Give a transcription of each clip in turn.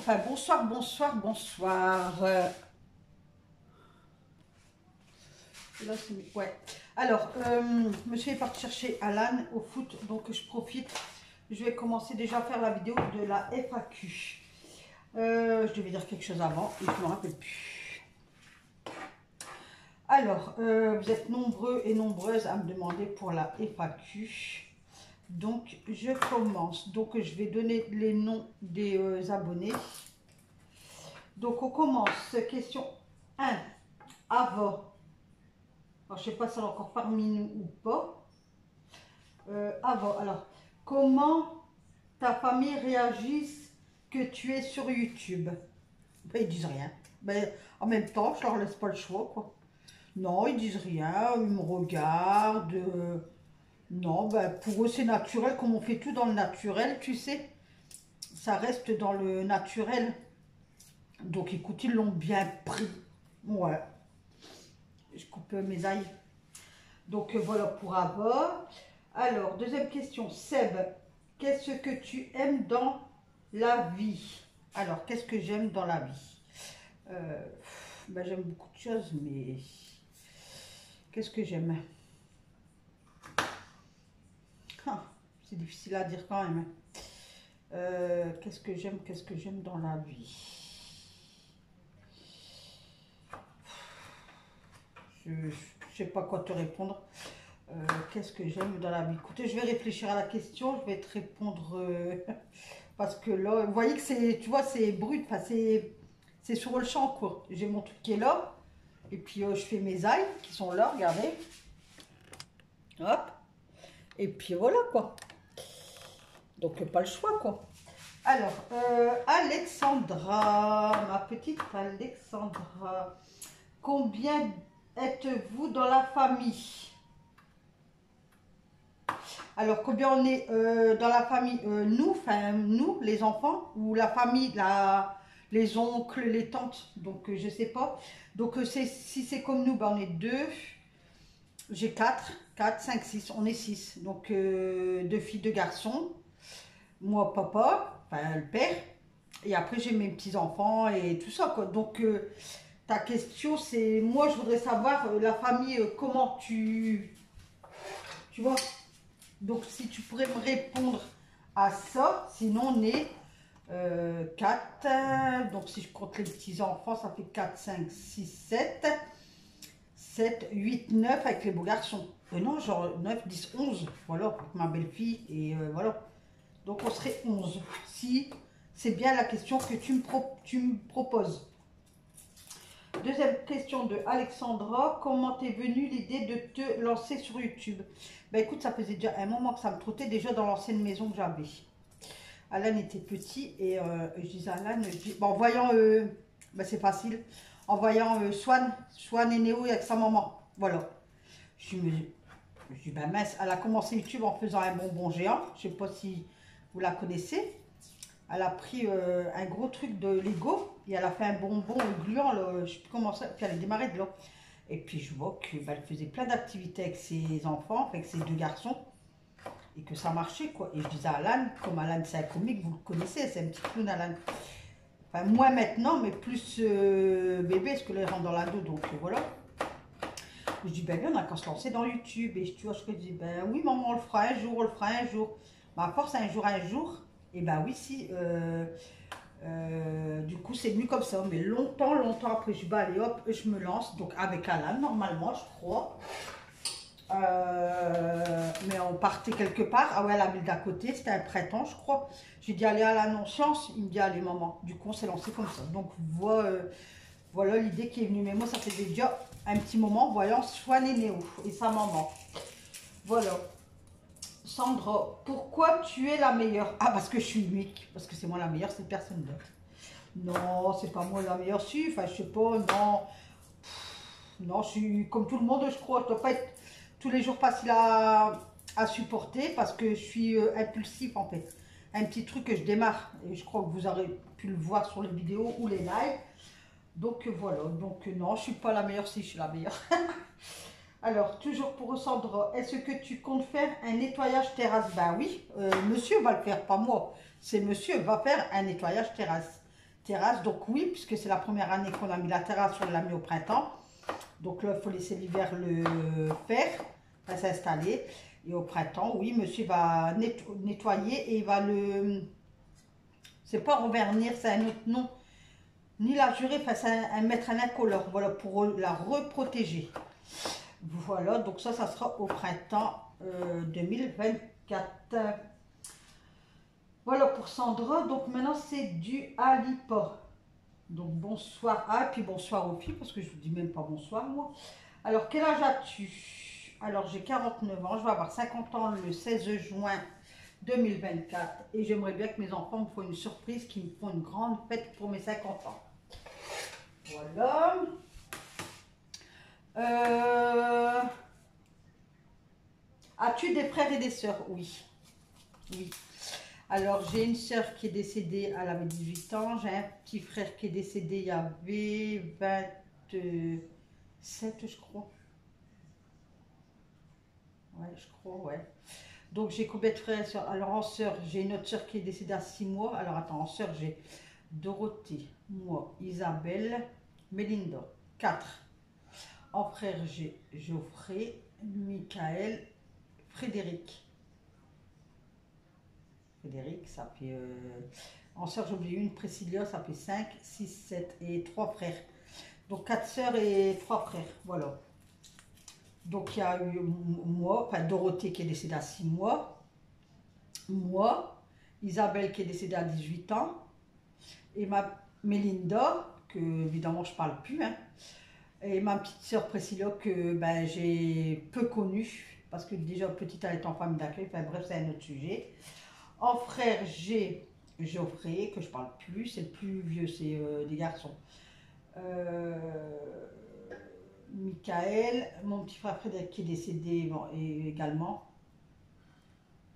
Enfin, bonsoir, bonsoir, bonsoir. Là, ouais. Alors, monsieur est parti chercher Alan au foot, donc je profite. Je vais commencer déjà à faire la vidéo de la FAQ. Je devais dire quelque chose avant et je ne me rappelle plus. Alors, vous êtes nombreux et nombreuses à me demander pour la FAQ. Donc, je commence. Donc, je vais donner les noms des abonnés. Donc, on commence. Question 1. Avant. Alors, je ne sais pas si elle est encore parmi nous ou pas. Avant. Alors, comment ta famille réagit que tu es sur YouTube? Ben, ils disent rien. Ben, en même temps, je leur laisse pas le choix, quoi. Non, ils disent rien. Ils me regardent. Non, ben, pour eux, c'est naturel, comme on fait tout dans le naturel, tu sais. Ça reste dans le naturel. Donc, écoute, ils l'ont bien pris. Ouais. Je coupe mes ailes. Donc, voilà pour Ava. Alors, deuxième question. Seb, qu'est-ce que tu aimes dans la vie? Alors, qu'est-ce que j'aime dans la vie? Ben, j'aime beaucoup de choses, mais qu'est-ce que j'aime? Ah, c'est difficile à dire quand même. Qu'est-ce que j'aime dans la vie? Je ne sais pas quoi te répondre. Qu'est-ce que j'aime dans la vie? Écoutez, je vais réfléchir à la question, je vais te répondre parce que là, vous voyez que c'est, tu vois, c'est brut, enfin c'est sur le champ, quoi. J'ai mon truc qui est là, et puis je fais mes ailes qui sont là, regardez. Hop. Et puis voilà, quoi. Donc, pas le choix, quoi. Alors, Alexandra, ma petite Alexandra, combien êtes-vous dans la famille? Alors, combien on est dans la famille? Nous, les enfants, ou la famille, les oncles, les tantes, donc je sais pas. Donc, si c'est comme nous, ben, on est deux. J'ai 4, 5, 6, on est 6. Donc, 2 filles, 2 garçons. Moi, papa, enfin le père. Et après, j'ai mes petits-enfants et tout ça, quoi. Donc, ta question, c'est... Moi, je voudrais savoir, la famille, comment tu... Tu vois? Donc, si tu pourrais me répondre à ça, sinon on est 4. Donc, si je compte les petits-enfants, ça fait 4, 5, 6, 7. 7, 8, 9 avec les beaux garçons. Non, genre 9, 10, 11. Voilà, avec ma belle-fille. Et voilà. Donc, on serait 11. Si c'est bien la question que tu me proposes. Deuxième question de Alexandra. Comment t'es venue l'idée de te lancer sur YouTube? Ben écoute, ça faisait déjà un moment que ça me trottait déjà dans l'ancienne maison que j'avais. Alan était petit et je disais à Alan, bon, en voyant, ben c'est facile, en voyant Swan et Néo avec sa maman. Voilà. Je me dis, ben mince, elle a commencé YouTube en faisant un bonbon géant. Je ne sais pas si vous la connaissez. Elle a pris un gros truc de Lego et elle a fait un bonbon gluant, là, je ne sais plus comment ça, puis elle a démarré de là. Et puis je vois qu'elle faisait plein d'activités avec ses enfants, avec ses 2 garçons, et que ça marchait, quoi. Et je disais à Alan, comme Alan c'est un comique, vous le connaissez, c'est un petit clown Alan. Enfin moins maintenant, mais plus bébé, parce que là il rentre dans l'ado, donc voilà. Je dis, ben on a qu'à se lancer dans YouTube. Et tu vois, je dis, ben oui maman, on le fera un jour, on le fera un jour. Ben, à force, un jour. Et ben oui, si. Du coup, c'est venu comme ça. Mais longtemps après, je dis, bah allez hop, je me lance. Donc avec Alan, normalement, je crois. Mais on partait quelque part. Ah ouais, la ville d'à côté, c'était un printemps, je crois. J'ai dit, allez Alan, on se lance. Il me dit, allez maman. Du coup, on s'est lancé comme ça. Donc voilà l'idée qui est venue. Mais moi, ça fait déjà un petit moment, voyant Swan et Néo et sa maman. Voilà. Sandra, pourquoi tu es la meilleure? Ah, parce que je suis unique. Parce que c'est moi la meilleure, c'est personne d'autre. Non, c'est pas moi la meilleure. Si, enfin, je sais pas, non. Non, je suis comme tout le monde, je crois. Je dois pas être tous les jours facile à supporter parce que je suis impulsif, en fait. Un petit truc que je démarre. Et je crois que vous aurez pu le voir sur les vidéos ou les lives. Donc, voilà. Donc, non, je suis pas la meilleure, si je suis la meilleure. Alors, toujours pour Sandra, est-ce que tu comptes faire un nettoyage terrasse? Ben oui, monsieur va le faire, pas moi. C'est monsieur va faire un nettoyage terrasse. terrasse. Donc oui, puisque c'est la première année qu'on a mis la terrasse, on l'a mis au printemps. Donc là, il faut laisser l'hiver le faire, s'installer. Et au printemps, oui, monsieur va nettoyer et il va le... C'est pas revernir, c'est un autre nom. Ni la jurer, enfin c'est mettre un incolore, voilà, pour la reprotéger. Voilà, donc ça sera au printemps 2024. Voilà pour Sandra. Donc maintenant c'est du Alipa. Donc bonsoir et puis bonsoir aux filles, parce que je vous dis même pas bonsoir moi. Alors quel âge as-tu? Alors j'ai 49 ans, je vais avoir 50 ans le 16 juin 2024 et j'aimerais bien que mes enfants me font une surprise, qu'ils me font une grande fête pour mes 50 ans. Voilà. As-tu des frères et des sœurs? Oui. Oui. Alors, j'ai une sœur qui est décédée, elle avait 18 ans. J'ai un petit frère qui est décédé, il y avait 27, je crois. Ouais, je crois, ouais. Donc, j'ai combien de frères et sœurs? Alors, en sœur, j'ai une autre sœur qui est décédée à 6 mois. Alors, attends, en sœur, j'ai Dorothée, moi, Isabelle, Mélinda, 4. En frère, j'ai Geoffrey, Michael, Frédéric. Frédéric, ça fait... En sœur, j'ai oublié une, Priscilla, ça fait 5, 6, 7 et 3 frères. Donc 4 sœurs et 3 frères, voilà. Donc il y a eu moi, enfin Dorothée qui est décédée à 6 mois. Moi, Isabelle qui est décédée à 18 ans. Et ma Mélinda, que évidemment je parle plus, hein. Et ma petite sœur Priscilla que ben, j'ai peu connue, parce que déjà petite elle est en famille d'accueil, enfin bref c'est un autre sujet. En frère j'ai Geoffrey, que je parle plus, c'est le plus vieux, c'est des garçons. Michael, mon petit frère Frédéric qui est décédé bon, et également.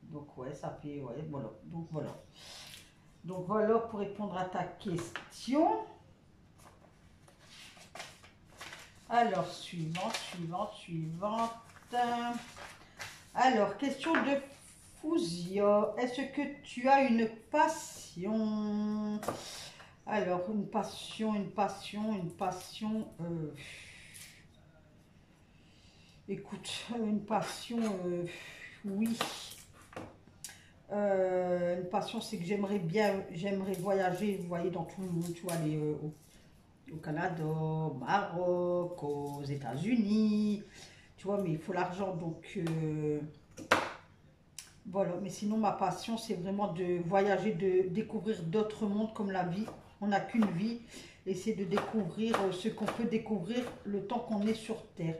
Donc ouais, ça fait, ouais, voilà. Donc voilà. Donc voilà pour répondre à ta question. Alors, suivante. Alors, question de Fouzia. Est-ce que tu as une passion? Alors, une passion. Écoute, une passion, oui. Une passion, c'est que j'aimerais voyager, vous voyez, dans tout le monde, tu vois, aller au Canada, au Maroc, aux États-Unis, tu vois, mais il faut l'argent, donc voilà. Mais sinon, ma passion, c'est vraiment de voyager, de découvrir d'autres mondes comme la vie. On n'a qu'une vie, et c'est de découvrir ce qu'on peut découvrir le temps qu'on est sur Terre.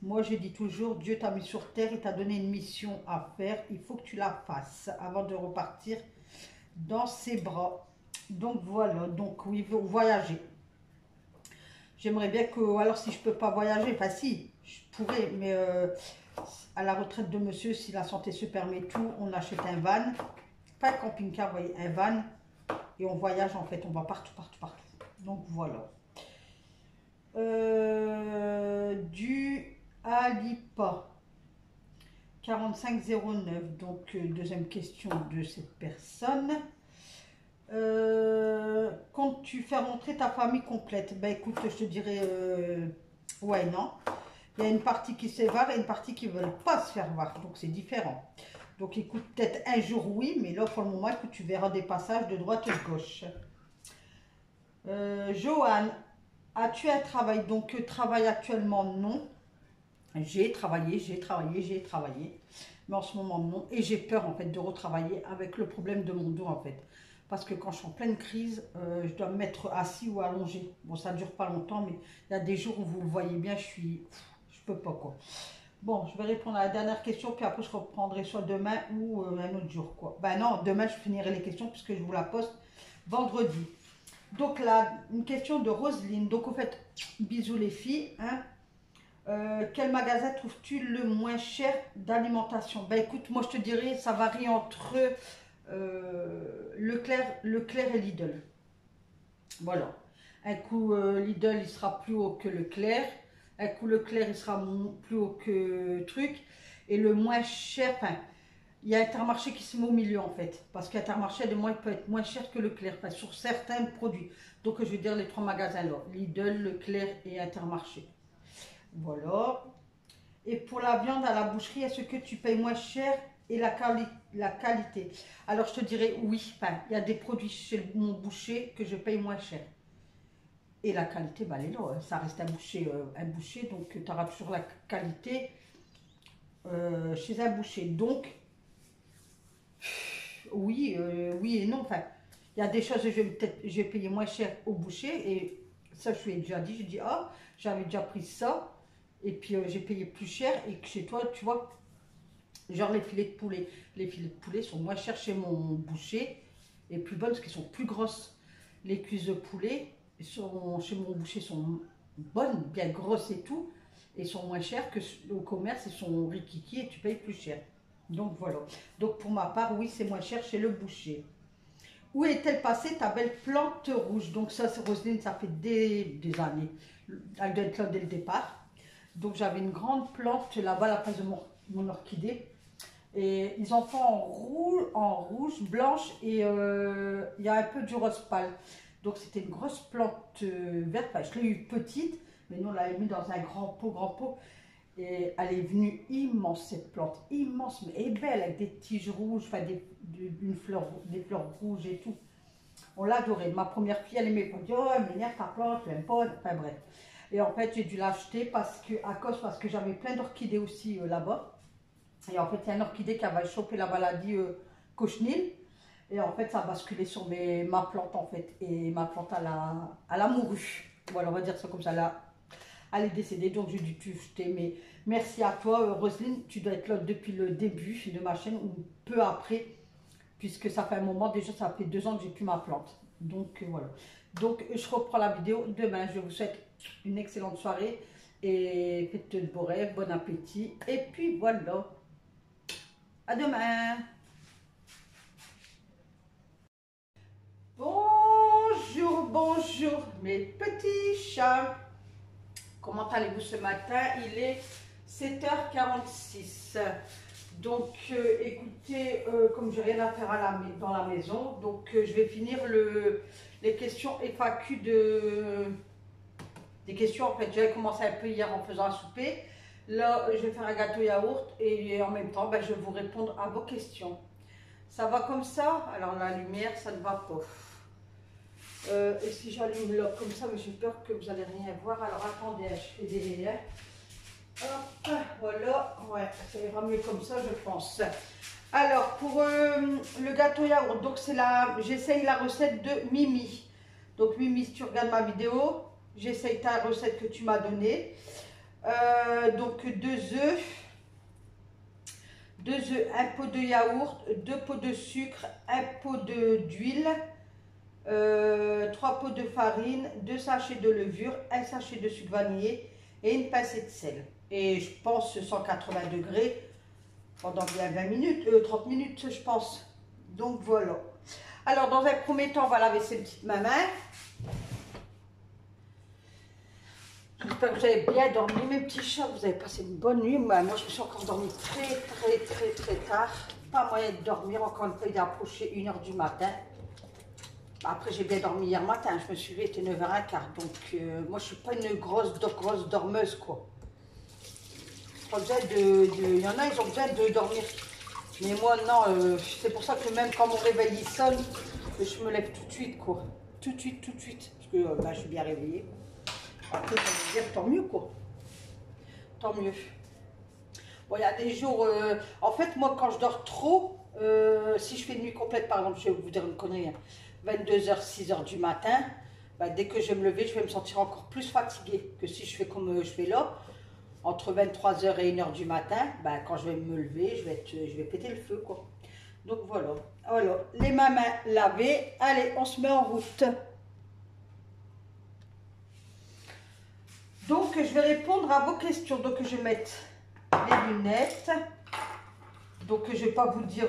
Moi, je dis toujours, Dieu t'a mis sur Terre et t'a donné une mission à faire. Il faut que tu la fasses avant de repartir dans ses bras. Donc voilà, donc oui, voyager. J'aimerais bien que, alors si je peux pas voyager, enfin si, je pourrais, mais à la retraite de monsieur, si la santé se permet tout, on achète un van, pas un camping-car, vous voyez, un van, et on voyage en fait, on va partout. Donc voilà. Du Alipa 4509, donc deuxième question de cette personne. Comptes-tu faire rentrer ta famille complète? Ben écoute, je te dirais ouais, non. Il y a une partie qui se voir et une partie qui ne veulent pas se faire voir, donc c'est différent. Donc écoute, peut-être un jour oui, mais là pour le moment, écoute, tu verras des passages de droite et de gauche. Joanne, as-tu un travail? Donc travail actuellement non. J'ai travaillé, mais en ce moment non. Et j'ai peur en fait de retravailler avec le problème de mon dos en fait. Parce que quand je suis en pleine crise, je dois me mettre assis ou allongé. Bon, ça ne dure pas longtemps, mais il y a des jours où vous le voyez bien, je peux pas quoi. Bon, je vais répondre à la dernière question, puis après je reprendrai soit demain ou un autre jour quoi. Ben non, demain je finirai les questions puisque je vous la poste vendredi. Donc là, une question de Roselyne. Donc au fait, bisous les filles. Hein. Quel magasin trouves-tu le moins cher d'alimentation? Ben écoute, moi je te dirais, ça varie entre Leclerc et Lidl. Voilà. Un coup Lidl il sera plus haut que Leclerc. Un coup Leclerc il sera plus haut que truc. Et le moins cher, enfin, il y a Intermarché qui se met au milieu en fait. Parce qu'Intermarché, de moi, il peut être moins cher que Leclerc, enfin, sur certains produits. Donc, je vais dire les trois magasins là, Lidl, Leclerc et Intermarché. Voilà. Et pour la viande à la boucherie, est-ce que tu payes moins cher et la qualité? Alors, je te dirais oui. Enfin, il y a des produits chez mon boucher que je paye moins cher. Et la qualité, bah, elle est là. Ça reste un boucher, donc tu auras toujours la qualité chez un boucher. Donc, oui, oui et non. Enfin, il y a des choses que je vais payer moins cher au boucher. Et ça, je lui ai déjà dit. Je dis, ah, j'avais déjà pris ça. Et puis, j'ai payé plus cher. Et que chez toi, tu vois, genre les filets de poulet. Les filets de poulet sont moins chers chez mon boucher. Et plus bonnes parce qu'ils sont plus grosses. Les cuisses de poulet chez mon boucher sont bonnes, bien grosses et tout. Et sont moins chères que au commerce. Ils sont rikiki et tu payes plus cher. Donc voilà. Donc pour ma part, oui, c'est moins cher chez le boucher. Où est-elle passée ta belle plante rouge? Donc ça, c'est Roselyne, ça fait des années. Elle doit être là dès le départ. Donc j'avais une grande plante là-bas à la place de mon orchidée. Et ils en font en rouge, blanche et il y a un peu du rose pâle. Donc c'était une grosse plante verte. Enfin, je l'ai eu petite, mais nous on l'avait mis dans un grand pot. Et elle est venue immense, cette plante, immense, mais elle est belle, avec des tiges rouges, enfin des fleurs rouges et tout. On l'adorait. Ma première fille, elle aimait pas. Elle dit, oh, elle m'énerve ta plante, je l'aime pas, enfin bref. Et en fait, j'ai dû l'acheter parce que j'avais plein d'orchidées aussi là-bas. Et en fait, il y a une orchidée qui avait chopé la maladie cochenille. Et en fait, ça a basculé sur ma plante, en fait. Et ma plante, elle a mouru. Voilà, on va dire ça comme ça, elle est décédée, donc j'ai dû tout jeter. Mais merci à toi, Roselyne. Tu dois être là depuis le début de ma chaîne, ou peu après, puisque ça fait un moment, déjà ça fait 2 ans que j'ai plus ma plante. Donc voilà. Donc je reprends la vidéo demain. Je vous souhaite une excellente soirée et faites de beaux rêves, bon appétit. Et puis voilà. À demain. Bonjour mes petits chats. Comment allez-vous ce matin? Il est 7h46. Donc écoutez, comme j'ai rien à faire dans la maison, donc je vais finir les questions FAQ des questions. En fait, j'avais commencé un peu hier en faisant un souper. Là, je vais faire un gâteau yaourt et en même temps, ben, je vais vous répondre à vos questions. Ça va comme ça? Alors la lumière, ça ne va pas. Et si j'allume là comme ça, mais j'ai peur que vous n'allez rien voir. Alors attendez, je fais des... Hop, voilà, ouais, ça ira mieux comme ça, je pense. Alors, pour le gâteau yaourt, donc j'essaye la recette de Mimi. Donc Mimi, si tu regardes ma vidéo, j'essaye ta recette que tu m'as donnée. Donc 2 œufs, 1 pot de yaourt, 2 pots de sucre, 1 pot d'huile, 3 pots de farine, 2 sachets de levure, 1 sachet de sucre vanillé et une pincée de sel. Et je pense 180 degrés pendant bien 20 minutes, 30 minutes je pense. Donc voilà. Alors dans un premier temps, on va laver ces petites mains. J'espère que vous avez bien dormi mes petits chats, vous avez passé une bonne nuit. Moi je me suis encore dormi très tard. Pas moyen de dormir, encore une fois il est approché 1h du matin. Après j'ai bien dormi hier matin, je me suis levée, il était 9h15. Donc moi je suis pas une grosse dormeuse quoi. Il y en a, ils ont besoin de dormir. Mais moi, non, c'est pour ça que même quand mon réveil il sonne, je me lève tout de suite, quoi. Tout de suite. Parce que bah, je suis bien réveillée. Après, ça veut dire tant mieux, quoi. Tant mieux. Bon, il y a des jours... en fait, moi, quand je dors trop, si je fais une nuit complète, par exemple, je vais vous dire une connerie, hein, 22h, 6h du matin, bah, dès que je vais me lever, je vais me sentir encore plus fatiguée que si je fais comme je fais là. Entre 23h et 1h du matin, ben, quand je vais me lever, je vais péter le feu, quoi. Donc voilà. Alors, les mains lavées. Allez, on se met en route. Donc, je vais répondre à vos questions. Donc, je vais mettre les lunettes. Donc, je ne vais pas vous dire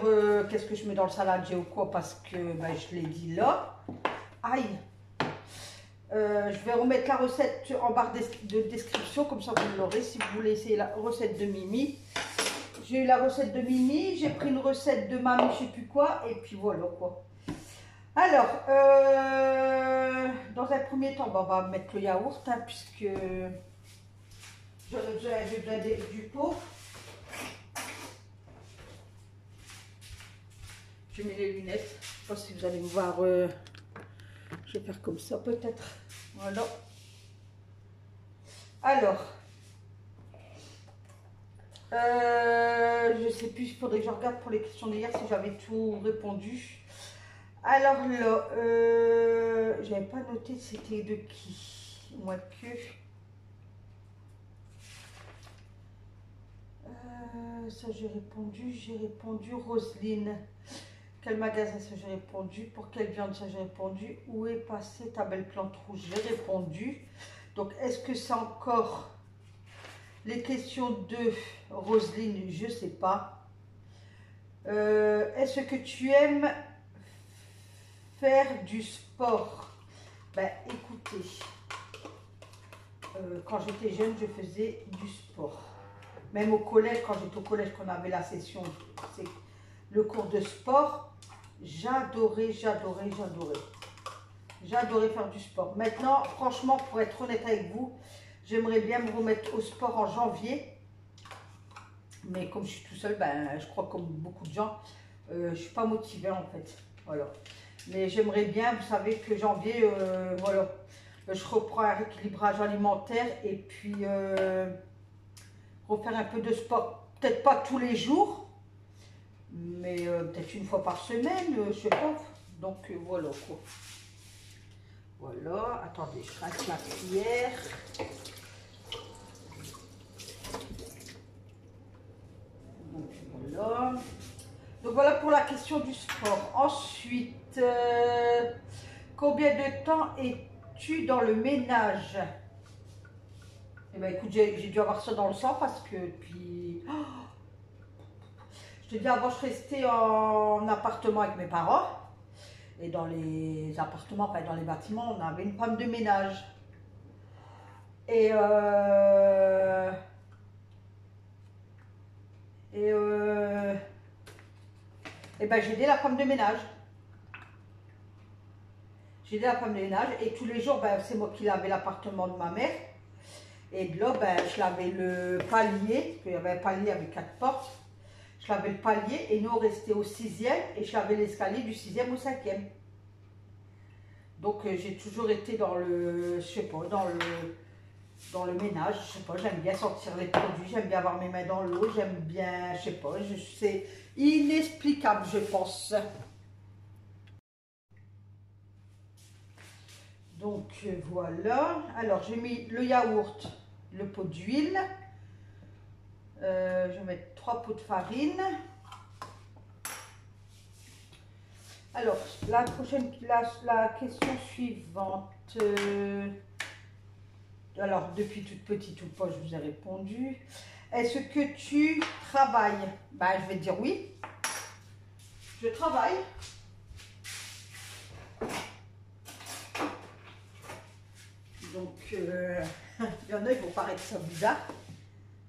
qu'est-ce que je mets dans le saladier ou quoi, parce que ben, je l'ai dit là. Aïe! Je vais remettre la recette en barre de description, comme ça vous l'aurez. Si vous voulez essayer la recette de Mimi, j'ai eu la recette de Mimi, j'ai pris une recette de mamie, je sais plus quoi, et puis voilà quoi. Alors, dans un premier temps, on va mettre le yaourt, hein, puisque j'ai besoin du pot. Je mets les lunettes, je ne sais pas si vous allez me voir, je vais faire comme ça peut-être, voilà. Alors, je sais plus, il faudrait que je regarde pour les questions d'hier si j'avais tout répondu. Alors là, j'avais pas noté c'était de qui, moi que. Ça j'ai répondu Roselyne. Quel magasin ça j'ai répondu, pour quelle viande ça j'ai répondu, où est passée ta belle plante rouge, j'ai répondu. Donc est-ce que c'est encore les questions de Roselyne, je sais pas. Est-ce que tu aimes faire du sport? Ben écoutez, quand j'étais jeune, je faisais du sport. Même au collège, quand j'étais au collège, qu'on avait la session, c'est le cours de sport, j'adorais faire du sport. Maintenant, franchement, pour être honnête avec vous, j'aimerais bien me remettre au sport en janvier. Mais comme je suis tout seul, ben, je crois comme beaucoup de gens, je ne suis pas motivée en fait. Voilà. Mais j'aimerais bien, vous savez que janvier, voilà, je reprends un rééquilibrage alimentaire et puis refaire un peu de sport. Peut-être pas tous les jours, mais peut-être une fois par semaine, je sais pas. Donc voilà quoi. Voilà, attendez, je rince la cuillère. Donc voilà. Donc voilà pour la question du sport. Ensuite, combien de temps es-tu dans le ménage? Eh bien écoute, j'ai dû avoir ça dans le sang parce que puis... Oh, je te dis, avant je restais en appartement avec mes parents. Et dans les appartements, enfin dans les bâtiments, on avait une femme de ménage. Et ben j'ai aidé la femme de ménage. J'ai aidé la femme de ménage et tous les jours, ben, c'est moi qui lavais l'appartement de ma mère. Et de là, ben, je lavais le palier, parce qu'il y avait un palier avec 4 portes. Je lavais le palier et nous on restait au 6e et je lavais l'escalier du 6e au 5e. Donc j'ai toujours été dans le, je sais pas, dans le ménage, je sais pas, j'aime bien sortir les produits, j'aime bien avoir mes mains dans l'eau, j'aime bien, je sais pas, c'est inexplicable je pense. Donc voilà, alors j'ai mis le yaourt, le pot d'huile, je vais mettre 3 pots de farine. Alors la question suivante, alors depuis toute petite ou pas je vous ai répondu. Est-ce que tu travailles? Ben, je vais dire oui, je travaille. Donc, il y en a, ils vont paraître ça bizarre.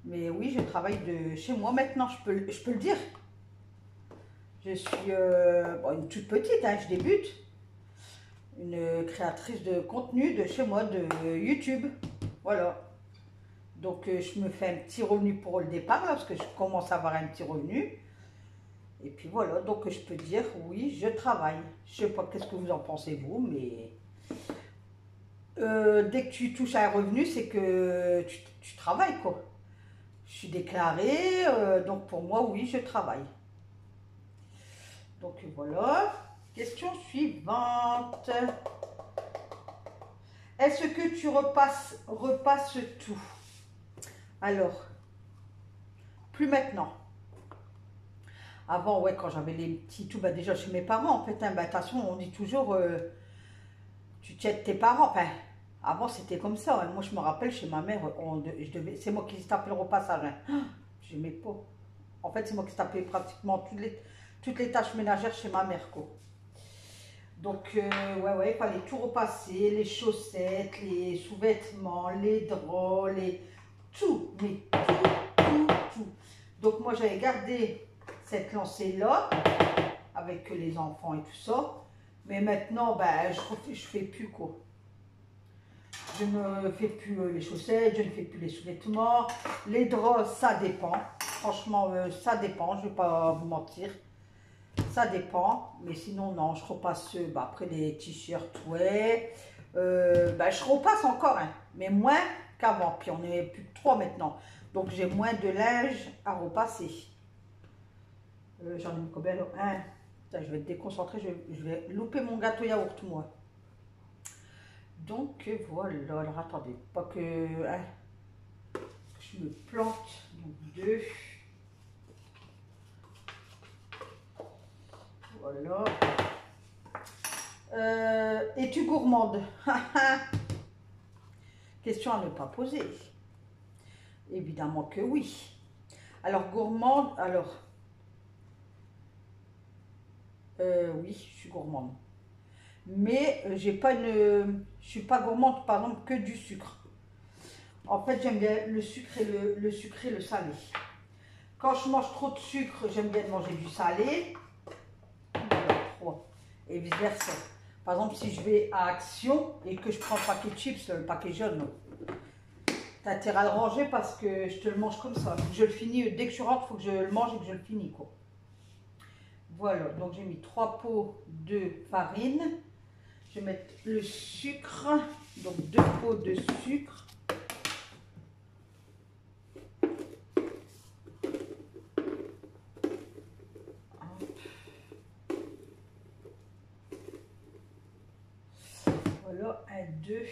Mais oui, je travaille de chez moi maintenant, je peux le dire. Je suis bon, une toute petite, hein, je débute. Une créatrice de contenu de chez moi, de YouTube. Voilà. Donc, je me fais un petit revenu pour le départ, là, parce que je commence à avoir un petit revenu. Et puis voilà, donc je peux dire oui, je travaille. Je ne sais pas qu'est-ce que vous en pensez vous, mais... dès que tu touches à un revenu, c'est que tu travailles, quoi. Je suis déclarée, donc pour moi, oui, je travaille. Donc voilà. Question suivante. Est-ce que tu repasses tout? Alors, plus maintenant. Avant, ouais, quand j'avais les petits tout, bah déjà chez mes parents, en fait, hein, bah, de toute façon, on dit toujours, tu tchètes tes parents, enfin... Avant, c'était comme ça. Hein. Moi, je me rappelle, chez ma mère, c'est moi qui tapais le repassage. Hein. J'aimais pas. En fait, c'est moi qui tapais pratiquement toutes les tâches ménagères chez ma mère. Quoi. Donc, ouais, il fallait tout repasser. Les chaussettes, les sous-vêtements, les draps, tout. Mais tout. Donc moi j'avais gardé cette lancée-là, avec les enfants et tout ça. Mais maintenant, ben, je fais plus quoi. Je ne fais plus les chaussettes, je ne fais plus les sous-vêtements. Les draps, ça dépend. Franchement, ça dépend, je ne vais pas vous mentir. Ça dépend, mais sinon, non, je repasse après les t-shirts, ouais. Je repasse encore, hein, mais moins qu'avant. Puis on est plus que 3 maintenant. Donc j'ai moins de linge à repasser. J'en ai mis combien là? Putain, je vais être déconcentrée, je vais louper mon gâteau yaourt, moi. Donc voilà, alors attendez, pas que je me plante. Donc 2. Voilà. Es-tu gourmande? Question à ne pas poser. Évidemment que oui. Alors gourmande, alors oui, je suis gourmande. Mais j'ai pas je suis pas gourmande par exemple que du sucre. En fait, j'aime bien le sucre et le sucré, le salé. Quand je mange trop de sucre, j'aime bien manger du salé. Et vice versa. Par exemple, si je vais à Action et que je prends le paquet de chips, le paquet jaune, t'as intérêt à le ranger parce que je te le mange comme ça. Je le finis, dès que je rentre, il faut que je le mange et que je le finis, quoi. Voilà, donc j'ai mis 3 pots de farine. Je vais mettre le sucre, donc 2 pots de sucre. Voilà, 1, 2.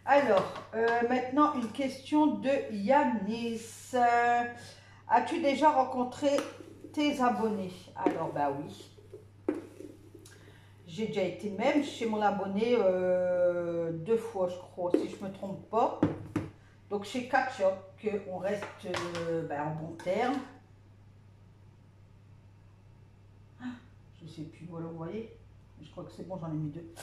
Alors, maintenant une question de Yanis. As-tu déjà rencontré tes abonnés? Alors, bah oui. J'ai déjà été même chez mon abonné 2 fois, je crois, si je ne me trompe pas. Donc, chez Katia, qu'on reste en bon terme. Je ne sais plus, voilà, vous voyez. Je crois que c'est bon, j'en ai mis 2.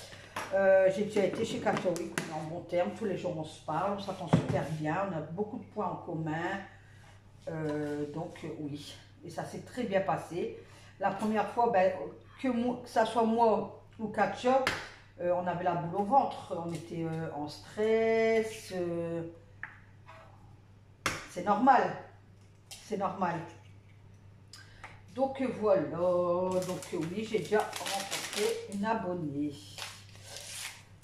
J'ai déjà été chez Katia, oui, on est en bon terme. Tous les jours, on se parle, on s'entend super bien. On a beaucoup de points en commun. Donc, oui. Et ça s'est très bien passé. La première fois, que ça soit moi ou Katia, on avait la boule au ventre, on était en stress, c'est normal, c'est normal. Donc voilà, donc oui, j'ai déjà rencontré une abonnée.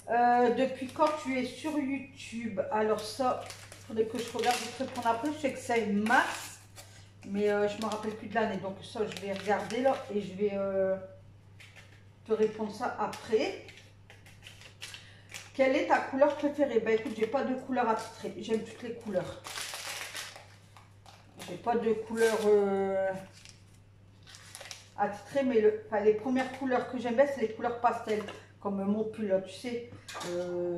Depuis quand tu es sur YouTube? Alors ça, il faudrait que je regarde, je vais te répondre après, je sais que c'est mars, mais je ne me rappelle plus de l'année, donc ça je vais regarder là et je vais te répondre ça après. Quelle est ta couleur préférée? Ben écoute, j'ai pas de couleur attitrée, j'aime toutes les couleurs. J'ai pas de couleur attitrée, mais les premières couleurs que j'aime bien, c'est les couleurs pastel. Comme mon pull, là, tu sais,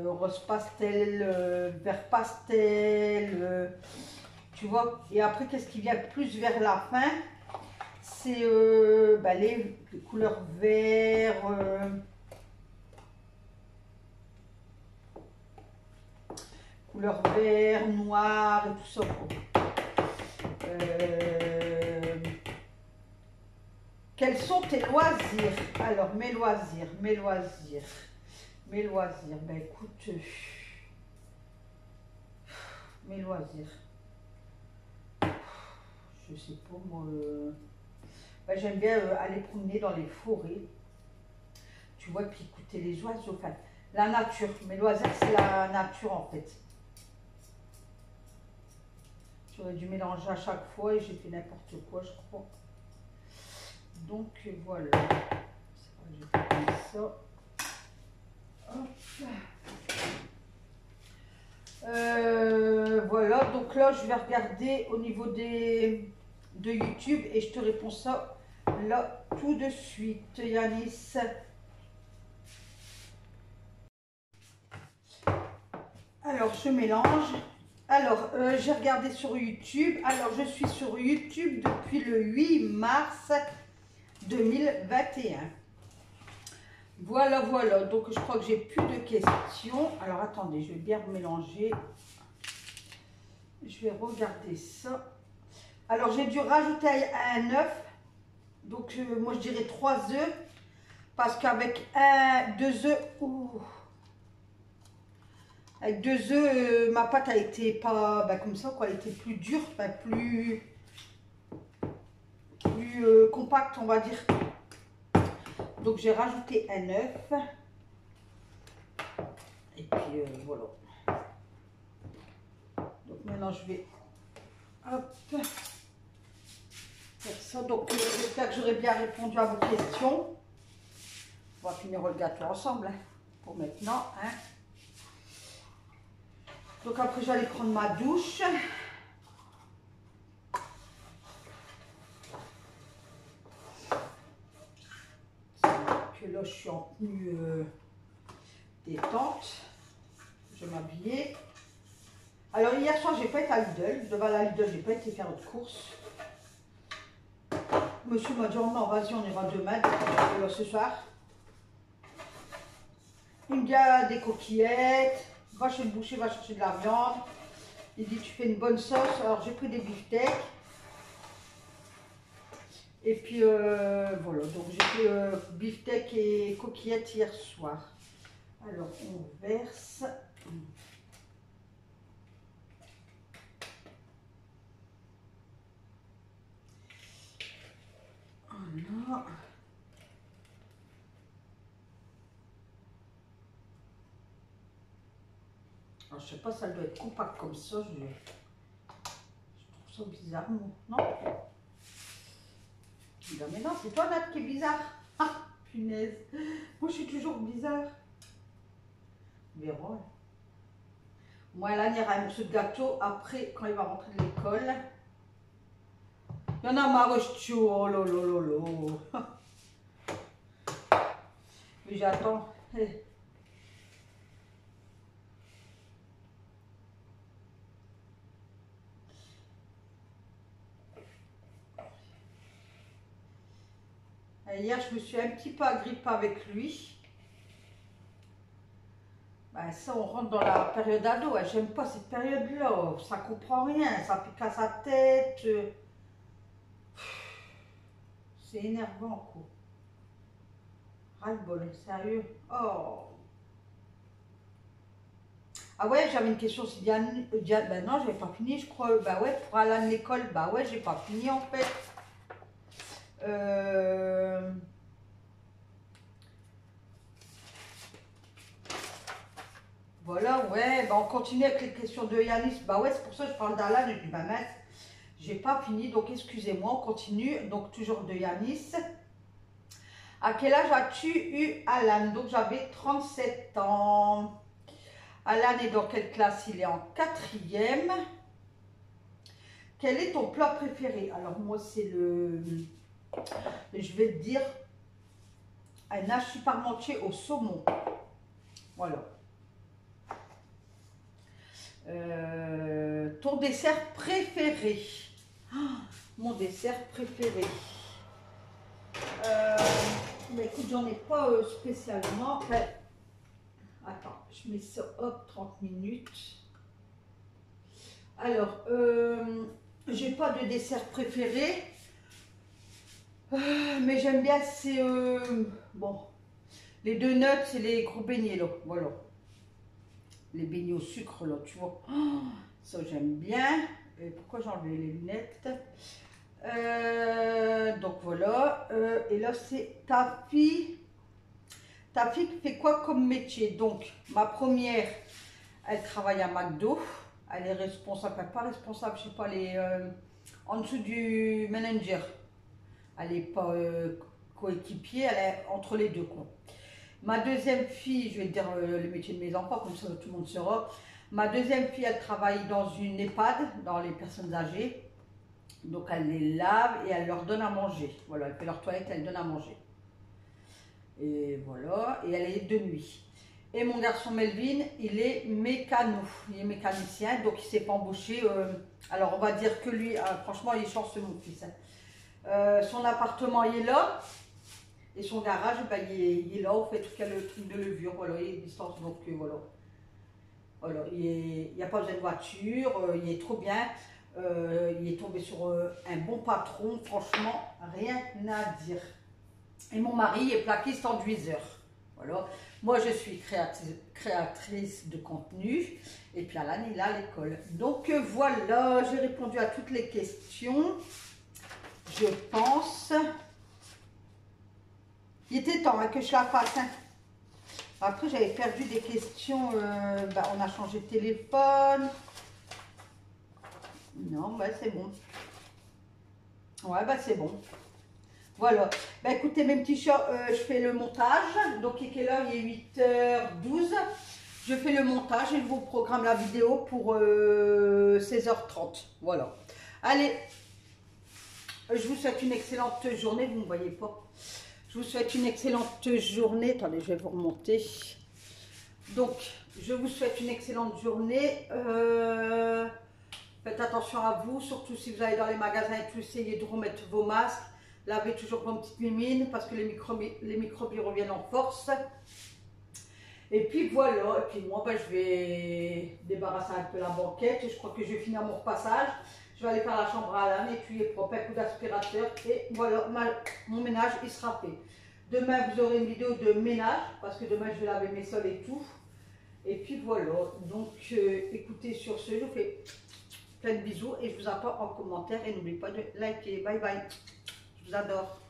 rose pastel, vert pastel, tu vois. Et après, qu'est-ce qui vient plus vers la fin? C'est les couleurs vert, couleur vert, noir et tout ça. Quels sont tes loisirs? Alors, mes loisirs. Ben écoute, mes loisirs. Je sais pas, moi. J'aime bien aller promener dans les forêts. Tu vois, puis écouter les oiseaux. Enfin, la nature. Mes loisirs, c'est la nature en fait. J'aurais dû mélanger à chaque fois et j'ai fait n'importe quoi, je crois. Donc voilà. Je vais faire ça. Hop. Voilà, donc là je vais regarder au niveau de YouTube et je te réponds ça là tout de suite, Yanis. Alors je mélange. Alors j'ai regardé sur YouTube. Alors je suis sur YouTube depuis le 8 mars 2021. Voilà, voilà. Donc je crois que j'ai plus de questions. Alors attendez, je vais bien mélanger. Je vais regarder ça. Alors j'ai dû rajouter un œuf. Donc moi je dirais 3 œufs. Parce qu'avec 2 œufs... Avec 2 œufs, ma pâte a été pas comme ça, quoi. Elle était plus dure, plus compacte, on va dire. Donc j'ai rajouté un œuf. Et puis voilà. Donc maintenant je vais hop, faire ça. Donc j'espère que j'aurai bien répondu à vos questions. On va finir le gâteau ensemble hein, pour maintenant. Hein. Donc après j'allais prendre ma douche. Que là je suis en tenue détente. Je vais m'habiller. Alors hier soir j'ai pas été à Lidl. Devant la Lidl j'ai pas été faire autre course. Monsieur m'a dit oh non vas-y on ira demain ce soir. Il me dit ah, des coquillettes. Va chez le boucher, va chercher de la viande. Il dit tu fais une bonne sauce. Alors j'ai pris des beefsteaks. Et puis voilà, donc j'ai fait beefsteak et coquillettes hier soir. Alors on verse. Voilà. Alors je sais pas, ça doit être compact comme ça. Je trouve ça bizarre, non? Mais non, c'est toi Nat qui est bizarre. Ah, punaise. Moi je suis toujours bizarre. Verrons. Moi là, il y aura un morceau de gâteau après quand il va rentrer de l'école. Il y en a marre, oh lolo. Mais j'attends. Hier, je me suis un petit peu agrippée avec lui. Ben, ça, on rentre dans la période ado. J'aime pas cette période-là. Ça comprend rien. Ça pique à sa tête. C'est énervant, quoi. Ras-le-bol, sérieux. Oh. Ah ouais, j'avais une question. Si Diane, ben non, j'avais pas fini, je crois. Ben ouais, pour aller à l'école. Ben ouais, j'ai pas fini, en fait. Voilà, ouais, bah on continue avec les questions de Yanis. Bah ouais, c'est pour ça que je parle d'Alan. Et puis bah mince, j'ai pas fini, donc excusez-moi, on continue. Donc toujours de Yanis. À quel âge as-tu eu Alan? Donc j'avais 37 ans. Alan est dans quelle classe? Il est en 4e. Quel est ton plat préféré? Alors moi c'est je vais te dire, un hachis parmentier au saumon. Voilà. Ton dessert préféré? Oh, mon dessert préféré. Mais écoute, j'en ai pas spécialement. Enfin, attends, je mets ça, hop, 30 minutes. Alors, j'ai pas de dessert préféré. Mais j'aime bien, c'est bon, les donuts et les gros beignets là, voilà. Les beignets au sucre là, tu vois. Oh, ça j'aime bien. Et pourquoi j'ai enlevé les lunettes? Donc voilà. Et là c'est ta fille. Ta fille fait quoi comme métier? Donc ma première, elle travaille à McDo. Elle est responsable, enfin, pas responsable, je sais pas, elle est en dessous du manager. Elle n'est pas coéquipier, elle est entre les deux quoi. Ma deuxième fille, je vais te dire le métier de mes enfants, comme ça tout le monde saura. Ma deuxième fille, elle travaille dans une EHPAD, dans les personnes âgées. Donc elle les lave et elle leur donne à manger. Voilà, elle fait leur toilette, elle donne à manger. Et voilà, et elle est de nuit. Et mon garçon Melvin, il est mécano, il est mécanicien, donc il ne s'est pas embauché. Alors on va dire que lui, franchement, il est chanceux mon fils. Son appartement, il est là. Et son garage, ben, il est là, on fait tout le truc de levure, voilà, il est distance, donc voilà. Voilà, il n'y a pas besoin de voiture, il est trop bien. Il est tombé sur un bon patron, franchement, rien à dire. Et mon mari est plaquiste enduiseur. Voilà. Moi, je suis créatrice de contenu. Et puis Alan, il est à l'école. Donc voilà, j'ai répondu à toutes les questions. Je pense. Il était temps hein, que je la fasse. Hein. Après, j'avais perdu des questions. On a changé de téléphone. Non, bah c'est bon. Ouais, bah c'est bon. Voilà. Bah écoutez, mes petits chats, je fais le montage. Donc, il est quelle heure? Il est 8h12. Je fais le montage et je vous programme la vidéo pour 16h30. Voilà. Allez, je vous souhaite une excellente journée. Vous ne me voyez pas. Je vous souhaite une excellente journée. Attendez, je vais vous remonter. Donc, je vous souhaite une excellente journée. Faites attention à vous, surtout si vous allez dans les magasins et tout, essayez de remettre vos masques. Lavez toujours vos petites mimines parce que les microbes ils reviennent en force. Et puis voilà, et puis moi je vais débarrasser un peu la banquette. Je crois que je vais finir mon repassage. Je vais aller faire la chambre à Alan, nettoyer propre, un coup d'aspirateur et voilà, mon ménage il sera fait. Demain vous aurez une vidéo de ménage parce que demain je vais laver mes sols et tout. Et puis voilà, donc écoutez, sur ce, je vous fais plein de bisous et je vous attends en commentaire et n'oubliez pas de liker. Bye bye, je vous adore.